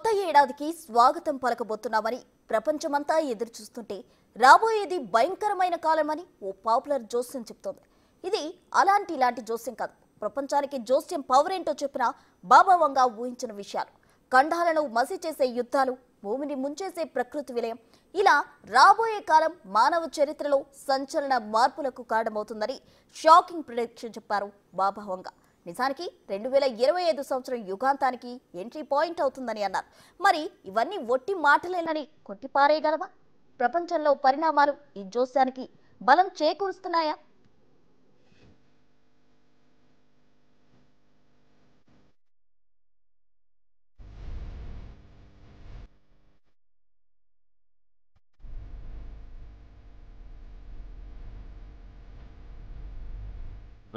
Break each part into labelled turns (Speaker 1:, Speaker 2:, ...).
Speaker 1: కొత్త ఏడాదికి స్వాగతం పలకబోతున్నామని ప్రపంచమంతా ఎదురుచూస్తుంటే రాబోయేది భయంకరమైన కాలమని ఓ పాపులర్ జోస్యం చెప్తోంది. ఇది ఇలాంటి జోస్యం కాదు. ప్రపంచానికి జోస్యం పవర్ ఏంటో చెప్పిన బాబా వంగా ఊహించిన విషయాలు, ఖండాలను మసి చేసే యుద్ధాలు, భూమిని ముంచేసే ప్రకృతి విలయం, ఇలా రాబోయే కాలం మానవ చరిత్రలో సంచలన మార్పులకు కారణమవుతుందని షాకింగ్ ప్రిడిక్షన్ చెప్పారు బాబా వంగా. నిజానికి 2025 సంవత్సరం యుగాంతానికి ఎంట్రీ పాయింట్ అవుతుందని అన్నారు. మరి ఇవన్నీ ఒట్టి మాటలేనని కొట్టిపారేయగలవా? ప్రపంచంలో పరిణామాలు ఈ జోస్యానికి బలం చేకూరుస్తున్నాయా?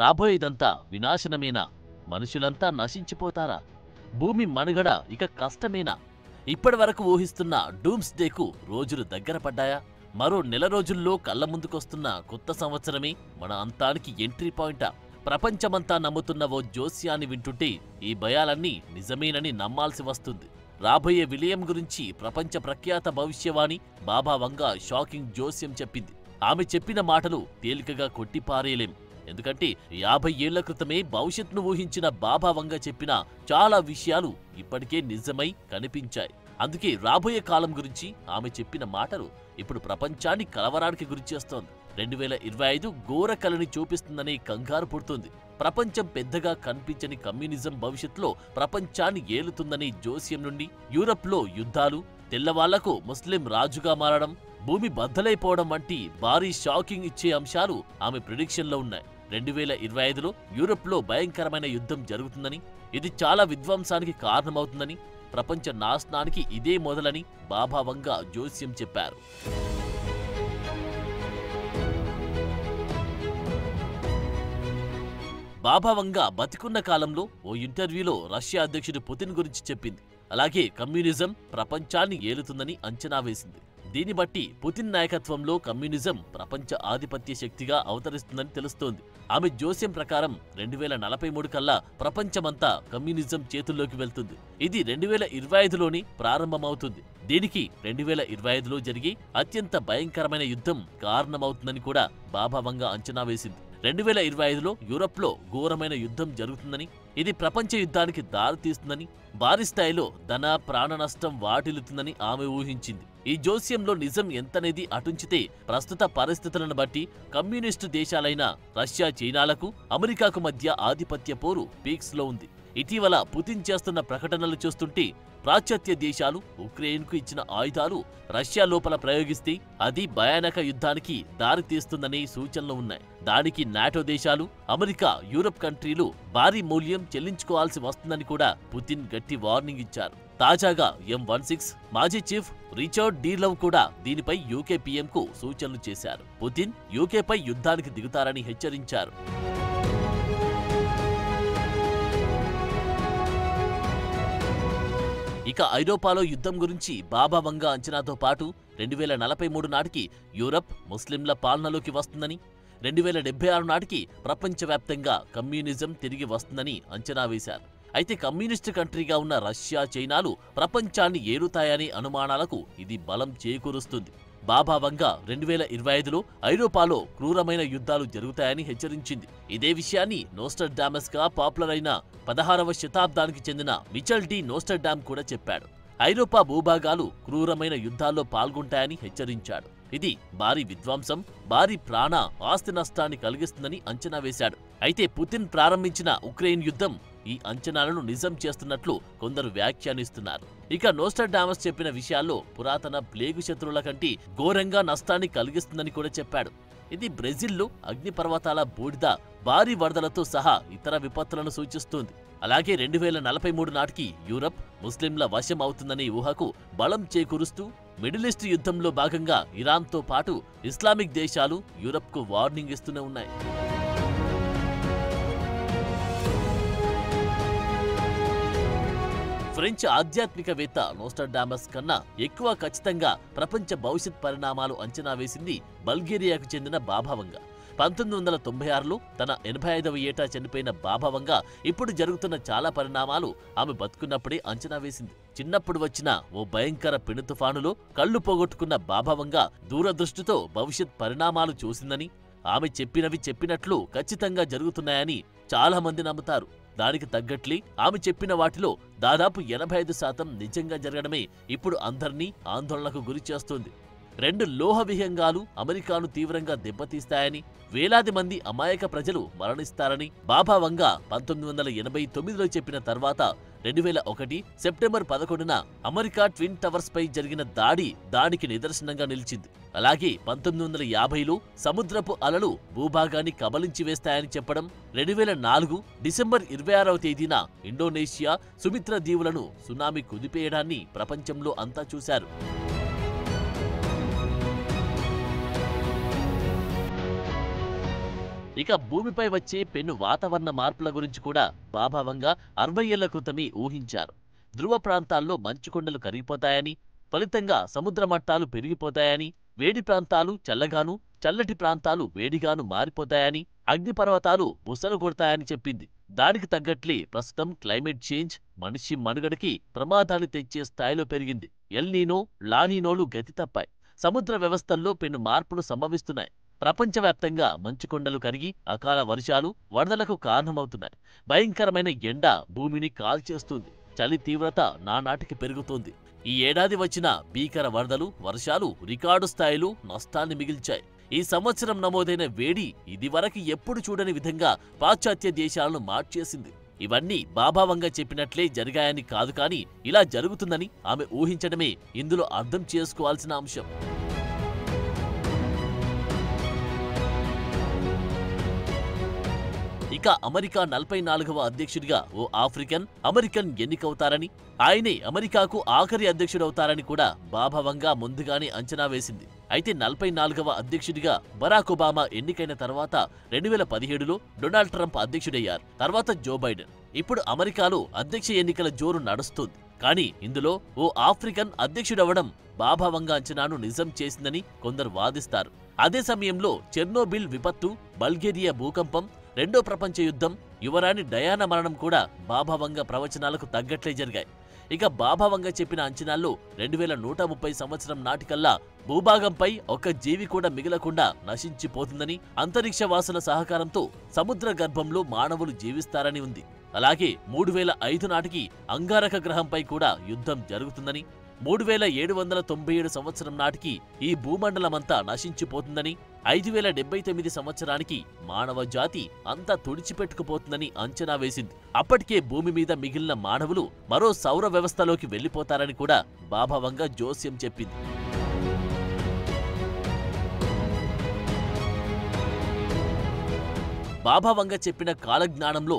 Speaker 2: రాబోయేదంతా వినాశనమేనా? మనుషులంతా నశించిపోతారా? భూమి మనుగడ ఇక కష్టమేనా? ఇప్పటి వరకు ఊహిస్తున్న డూమ్స్ డేకు రోజులు దగ్గర పడ్డాయా? మరో నెల రోజుల్లో కళ్ళ ముందుకొస్తున్న కొత్త సంవత్సరమే మన అంతానికి ఎంట్రీ పాయింటా? ప్రపంచమంతా నమ్ముతున్న ఓ జోస్యాన్ని వింటుంటే ఈ భయాలన్నీ నిజమేనని నమ్మాల్సి వస్తుంది. రాబోయే విలయం గురించి ప్రపంచ ప్రఖ్యాత భవిష్యవాణి బాబా వంగా షాకింగ్ జోస్యం చెప్పింది. ఆమె చెప్పిన మాటలు తేలికగా కొట్టిపారేయలేం. ఎందుకంటే 50 ఏళ్ల క్రితమే భవిష్యత్తును ఊహించిన బాబా వంగా చెప్పిన చాలా విషయాలు ఇప్పటికే నిజమై కనిపించాయి. అందుకే రాబోయే కాలం గురించి ఆమె చెప్పిన మాటలు ఇప్పుడు ప్రపంచాన్ని కలవరానికి గురిచేస్తోంది. 2025 ఘోర కలని చూపిస్తుందనే కంగారు పుడుతుంది. ప్రపంచం పెద్దగా కనిపించని కమ్యూనిజం భవిష్యత్తులో ప్రపంచాన్ని ఏలుతుందనే జోస్యం నుండి యూరప్లో యుద్ధాలు, తెల్లవాళ్లకు ముస్లిం రాజుగా మారడం, భూమి బద్దలైపోవడం వంటి భారీ షాకింగ్ ఇచ్చే అంశాలు ఆమె ప్రిడిక్షన్లో ఉన్నాయి. 2025లో యూరప్లో భయంకరమైన యుద్ధం జరుగుతుందని, ఇది చాలా విధ్వంసానికి కారణమవుతుందని, ప్రపంచ నాశనానికి ఇదే మొదలని బాబా వంగా జోస్యం చెప్పారు. బాబా వంగా బతికున్న కాలంలో ఓ ఇంటర్వ్యూలో రష్యా అధ్యక్షుడు పుతిన్ గురించి చెప్పింది. అలాగే కమ్యూనిజం ప్రపంచాన్ని ఏలుతుందని అంచనా వేసింది. దీన్ని బట్టి పుతిన్ నాయకత్వంలో కమ్యూనిజం ప్రపంచ ఆధిపత్య శక్తిగా అవతరిస్తుందని తెలుస్తోంది. ఆమె జోస్యం ప్రకారం 2043 కల్లా ప్రపంచమంతా కమ్యూనిజం చేతుల్లోకి వెళ్తుంది. ఇది 2025లోనే ప్రారంభమవుతుంది. దీనికి 2025లో జరిగే అత్యంత భయంకరమైన యుద్ధం కారణమవుతుందని కూడా బాబా వంగా అంచనా వేసింది. 2025లో యూరప్లో ఘోరమైన యుద్ధం జరుగుతుందని, ఇది ప్రపంచ యుద్ధానికి దారితీస్తుందని, భారీ స్థాయిలో ధన ప్రాణ నష్టం వాటిల్లుతుందని ఆమె ఊహించింది. ఈ జోస్యంలో నిజం ఎంతనేది అటుంచితే ప్రస్తుత పరిస్థితులను బట్టి కమ్యూనిస్టు దేశాలైన రష్యా, చైనాలకు, అమెరికాకు మధ్య ఆధిపత్య పోరు పీక్స్లో ఉంది. ఇటీవల పుతిన్ చేస్తున్న ప్రకటనలు చూస్తుంటే పాశ్చాత్య దేశాలు ఉక్రెయిన్కు ఇచ్చిన ఆయుధాలు రష్యా లోపల ప్రయోగిస్తే అది భయానక యుద్ధానికి దారితీస్తుందనే సూచనలు ఉన్నాయి. దానికి నాటో దేశాలు, అమెరికా, యూరప్ కంట్రీలు భారీ మూల్యం చెల్లించుకోవాల్సి వస్తుందని కూడా పుతిన్ గట్టి వార్నింగ్ ఇచ్చారు. తాజాగా M16 మాజీ చీఫ్ రిచర్డ్ డి లవ్ కూడా దీనిపై యూకే పీఎంకు సూచనలు చేశారు. పుతిన్ యూకేపై యుద్ధానికి దిగుతారని హెచ్చరించారు. ఇక ఐరోపాలో యుద్ధం గురించి బాబా వంగా అంచనాతో పాటు 2043 నాటికి యూరప్ ముస్లింల పాలనలోకి వస్తుందని, 2076 నాటికి ప్రపంచవ్యాప్తంగా కమ్యూనిజం తిరిగి వస్తుందని అంచనా వేశారు. అయితే కమ్యూనిస్టు కంట్రీగా ఉన్న రష్యా, చైనాలు ప్రపంచాన్ని ఏలుతాయనే అనుమానాలకు ఇది బలం చేకూరుస్తుంది. బాబా వంగా 2025లో ఐరోపాలో క్రూరమైన యుద్ధాలు జరుగుతాయని హెచ్చరించింది. ఇదే విషయాన్ని నోస్ట్రడామస్ గా పాపులర్ అయిన 16వ శతాబ్దానికి చెందిన మిచెల్ డి నోస్ట్రడామ్ కూడా చెప్పాడు. ఐరోపా భూభాగాలు క్రూరమైన యుద్ధాల్లో పాల్గొంటాయని హెచ్చరించాడు. ఇది భారీ విధ్వంసం, భారీ ప్రాణ ఆస్తి నష్టాన్ని కలిగిస్తుందని అంచనా వేశాడు. అయితే పుతిన్ ప్రారంభించిన ఉక్రెయిన్ యుద్ధం ఈ అంచనాలను నిజం చేస్తున్నట్లు కొందరు వ్యాఖ్యానిస్తున్నారు. ఇక నోస్ట్రడామస్ చెప్పిన విషయాల్లో పురాతన ప్లేగు శత్రువుల కంటే ఘోరంగా నష్టాన్ని కలిగిస్తుందని కూడా చెప్పాడు. ఇది బ్రెజిల్లో అగ్నిపర్వతాల బూడిద, భారీ వరదలతో సహా ఇతర విపత్తులను సూచిస్తోంది. అలాగే 2043 నాటికి యూరప్ ముస్లింల వశం అవుతుందనే ఊహకు బలం చేకూరుస్తూ మిడిల్ ఈస్ట్ యుద్ధంలో భాగంగా ఇరాన్తో పాటు ఇస్లామిక్ దేశాలు యూరప్కు వార్నింగ్ ఇస్తూనే ఉన్నాయి. ఫ్రెంచ్ ఆధ్యాత్మికవేత్త నోస్ట్రడామస్ కన్నా ఎక్కువ ఖచ్చితంగా ప్రపంచ భవిష్యత్ పరిణామాలు అంచనా వేసింది బల్గేరియాకు చెందిన బాబా వంగా. 1996లో తన 85వ ఏటా చనిపోయిన బాబా వంగా ఇప్పుడు జరుగుతున్న చాలా పరిణామాలు ఆమె బతుకున్నప్పుడే అంచనా వేసింది. చిన్నప్పుడు వచ్చిన ఓ భయంకర పెను తుఫానులో కళ్ళు పోగొట్టుకున్న బాభావంగా దూరదృష్టితో భవిష్యత్ పరిణామాలు చూసిందని, ఆమె చెప్పినవి చెప్పినట్లు ఖచ్చితంగా జరుగుతున్నాయని చాలా మంది నమ్ముతారు. దానికి తగ్గట్లే ఆమె చెప్పిన వాటిలో దాదాపు 85% నిజంగా జరగడమే ఇప్పుడు అందర్నీ ఆందోళనకు గురి చేస్తుంది. 2 లోహ విహంగాలు అమెరికాను తీవ్రంగా దెబ్బతీస్తాయని, వేలాది మంది అమాయక ప్రజలు మరణిస్తారని బాభావంగా 1989లో చెప్పిన తర్వాత 2001 సెప్టెంబర్ 11న అమెరికా ట్విన్ టవర్స్ పై జరిగిన దాడి దానికి నిదర్శనంగా నిలిచింది. అలాగే 1950లో సముద్రపు అలలు భూభాగాన్ని కబలించి వేస్తాయని చెప్పడం, 2004 డిసెంబర్ 26వ తేదీన ఇండోనేషియా సుమిత్ర దీవులను సునామీ కుదిపేయడాన్ని ప్రపంచంలో అంతా చూశారు. ఇక భూమిపై వచ్చే పెను వాతావరణ మార్పుల గురించి కూడా బాభావంగా 60 ఏళ్ల క్రితమే ఊహించారు. ధ్రువ ప్రాంతాల్లో మంచుకొండలు కరిగిపోతాయని, ఫలితంగా సముద్ర మట్టాలు పెరిగిపోతాయని, వేడి ప్రాంతాలు చల్లగాను, చల్లటి ప్రాంతాలు వేడిగాను మారిపోతాయని, అగ్నిపర్వతాలు బుసలు కొడతాయని చెప్పింది. దానికి తగ్గట్లే ప్రస్తుతం క్లైమేట్ చేంజ్ మనిషి మనుగడకి ప్రమాదాలు తెచ్చే స్థాయిలో పెరిగింది. ఎల్ నీనో, లానీనోలు గతి తప్పాయి. సముద్ర వ్యవస్థల్లో పెను మార్పులు సంభవిస్తున్నాయి. ప్రపంచవ్యాప్తంగా మంచుకొండలు కరిగి అకాల వర్షాలు, వరదలకు కారణమవుతున్నాయి. భయంకరమైన ఎండ భూమిని కాల్చేస్తుంది. చలి తీవ్రత నానాటికి పెరుగుతోంది. ఈ ఏడాది వచ్చిన భీకర వరదలు, వర్షాలు రికార్డు స్థాయిలో నష్టాన్ని మిగిల్చాయి. ఈ సంవత్సరం నమోదైన వేడి ఇదివరకు ఎప్పుడు చూడని విధంగా పాశ్చాత్య దేశాలను మార్చేసింది. ఇవన్నీ బాభావంగా చెప్పినట్లే జరిగాయని కాదు, కానీ ఇలా జరుగుతుందని ఆమె ఊహించడమే ఇందులో అర్థం చేసుకోవాల్సిన అంశం. ఇక అమెరికా 44వ అధ్యక్షుడిగా ఓ ఆఫ్రికన్ అమెరికన్ ఎన్నికవుతారని, ఆయనే అమెరికాకు ఆఖరి అధ్యక్షుడవుతారని కూడా బాభావంగా ముందుగానే అంచనా వేసింది. అయితే 44వ అధ్యక్షుడిగా బరాక్ ఒబామా ఎన్నికైన తర్వాత 2017లో డొనాల్డ్ ట్రంప్ అధ్యక్షుడయ్యారు. తర్వాత జో బైడెన్. ఇప్పుడు అమెరికాలో అధ్యక్ష ఎన్నికల జోరు నడుస్తుంది. కానీ ఇందులో ఓ ఆఫ్రికన్ అధ్యక్షుడవడం బాభావంగా అంచనాను నిజం చేసిందని కొందరు వాదిస్తారు. అదే సమయంలో చెర్నోబిల్ విపత్తు, బల్గేరియా భూకంపం, రెండో ప్రపంచ యుద్ధం, యువరాణి డయానా మరణం కూడా బాభావంగా ప్రవచనాలకు తగ్గట్లే జరిగాయి. ఇక బాభావంగా చెప్పిన అంచనాల్లో 2130 సంవత్సరం నాటికల్లా భూభాగంపై ఒక్క జీవి కూడా మిగలకుండా నశించిపోతుందని, అంతరిక్ష వాసుల సహకారంతో సముద్ర గర్భంలో మానవులు జీవిస్తారని ఉంది. అలాగే 3005 నాటికి అంగారక గ్రహంపై కూడా యుద్ధం జరుగుతుందని, 3797 సంవత్సరం నాటికి ఈ భూమండలమంతా నశించిపోతుందని, 5079 సంవత్సరానికి మానవ జాతి అంతా తుడిచిపెట్టుకుపోతుందని అంచనా వేసింది. అప్పటికే భూమి మీద మిగిలిన మానవులు మరో సౌర వ్యవస్థలోకి వెళ్లిపోతారని కూడా బాభావంగా జోస్యం చెప్పింది. బాభావంగా చెప్పిన కాలజ్ఞానంలో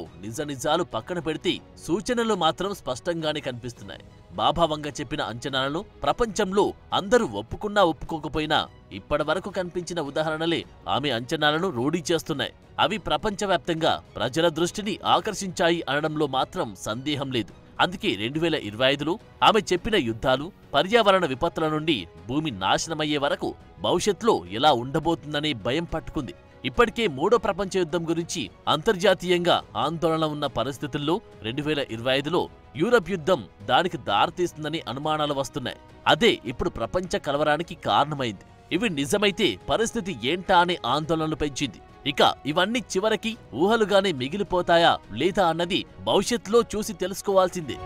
Speaker 2: నిజాలు పక్కన పెడితే సూచనలు మాత్రం స్పష్టంగానే కనిపిస్తున్నాయి. బాభావంగా చెప్పిన అంచనాలను ప్రపంచంలో అందరూ ఒప్పుకున్నా ఒప్పుకోకపోయినా ఇప్పటివరకు కనిపించిన ఉదాహరణలే ఆమె అంచనాలను రూఢీ చేస్తున్నాయి. అవి ప్రపంచవ్యాప్తంగా ప్రజల దృష్టిని ఆకర్షించాయి అనడంలో మాత్రం సందేహం లేదు. అందుకే 2025లో ఆమె చెప్పిన యుద్ధాలు, పర్యావరణ విపత్తుల నుండి భూమి నాశనమయ్యే వరకు భవిష్యత్తులో ఎలా ఉండబోతుందనే భయం పట్టుకుంది. ఇప్పటికే మూడో ప్రపంచ యుద్ధం గురించి అంతర్జాతీయంగా ఆందోళన ఉన్న పరిస్థితుల్లో 2025లో యూరప్ యుద్ధం దానికి దారితీస్తుందని అనుమానాలు వస్తున్నాయి. అదే ఇప్పుడు ప్రపంచ కలవరానికి కారణమైంది. ఇవి నిజమైతే పరిస్థితి ఏంటా అనే ఆందోళనలు పెంచింది. ఇక ఇవన్నీ చివరికి ఊహలుగానే మిగిలిపోతాయా లేదా అన్నది భవిష్యత్తులో చూసి తెలుసుకోవాల్సిందే.